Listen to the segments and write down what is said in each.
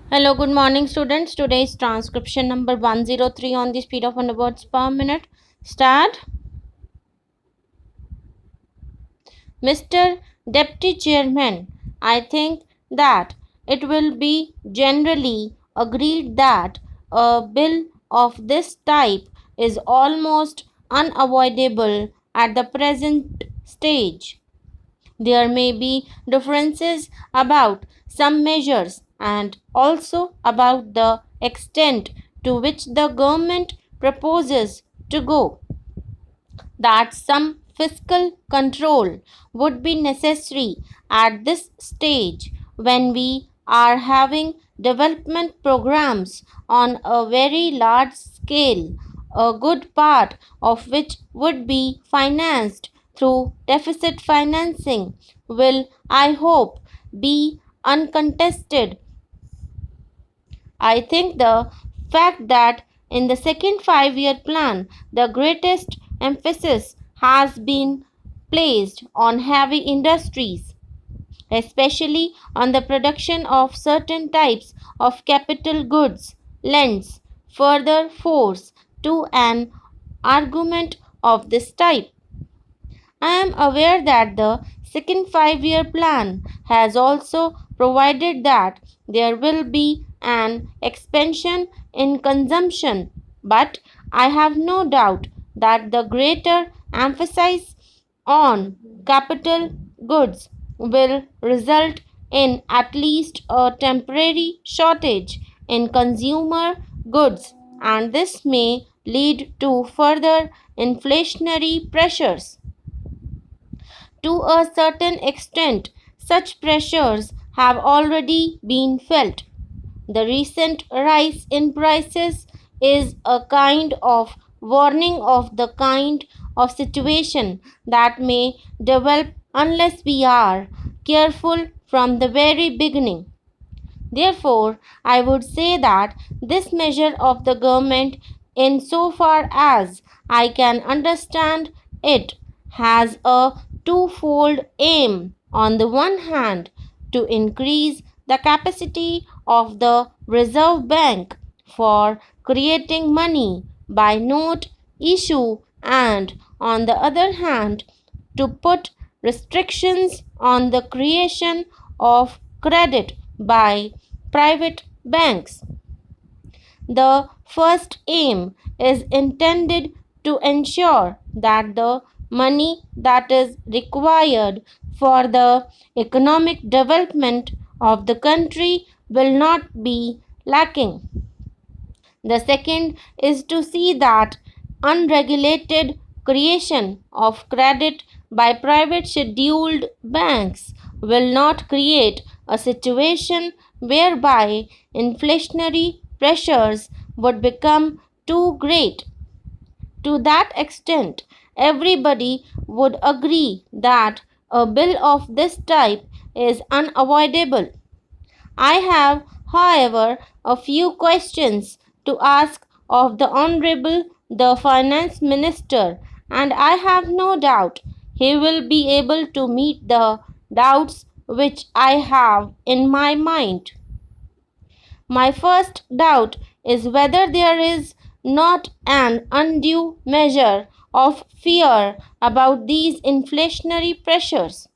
Hello, good morning, students. Today's transcription number 103 on the speed of 100 words per minute. Start. Mr. Deputy Chairman, I think that it will be generally agreed that a bill of this type is almost unavoidable at the present stage. There may be differences about some measures and also about the extent to which the government proposes to go. That some fiscal control would be necessary at this stage when we are having development programs on a very large scale, a good part of which would be financed through deficit financing will, I hope, be uncontested. I think the fact that in the second 5 year plan, the greatest emphasis has been placed on heavy industries, especially on the production of certain types of capital goods, lends further force to an argument of this type. I am aware that the second 5 year plan has also provided that there will be an expansion in consumption, but I have no doubt that the greater emphasis on capital goods will result in at least a temporary shortage in consumer goods, and this may lead to further inflationary pressures. To a certain extent, such pressures have already been felt. The recent rise in prices is a kind of warning of the kind of situation that may develop unless we are careful from the very beginning. Therefore, I would say that this measure of the government, in so far as I can understand it, has a twofold aim. On the one hand, to increase the capacity of the Reserve Bank for creating money by note issue, and on the other hand, to put restrictions on the creation of credit by private banks. The first aim is intended to ensure that the money that is required for the economic development of the country will not be lacking. The second is to see that unregulated creation of credit by private scheduled banks will not create a situation whereby inflationary pressures would become too great. To that extent, everybody would agree that a bill of this type is unavoidable. I have, however, a few questions to ask of the Honorable the Finance Minister, and I have no doubt he will be able to meet the doubts which I have in my mind. My first doubt is whether there is not an undue measure of fear about these inflationary pressures.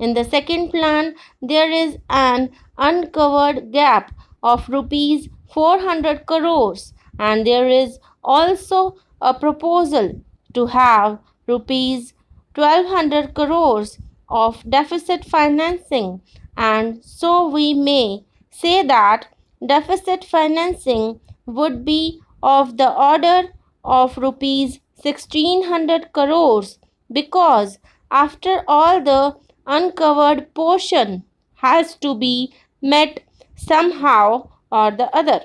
In the second plan, there is an uncovered gap of rupees 400 crores, and there is also a proposal to have rupees 1200 crores of deficit financing, and so we may say that deficit financing would be of the order of rupees 1600 crores, because after all the uncovered portion has to be met somehow or the other.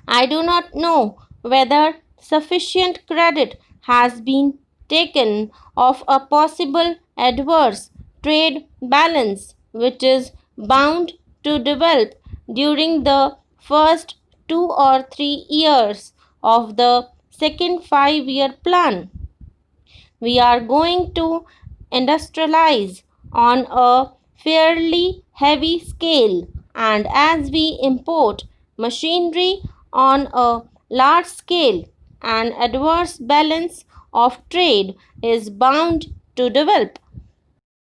I do not know whether sufficient credit has been taken of a possible adverse trade balance which is bound to develop during the first 2 or 3 years of the second 5 year plan. We are going to industrialize on a fairly heavy scale, and as we import machinery on a large scale, an adverse balance of trade is bound to develop.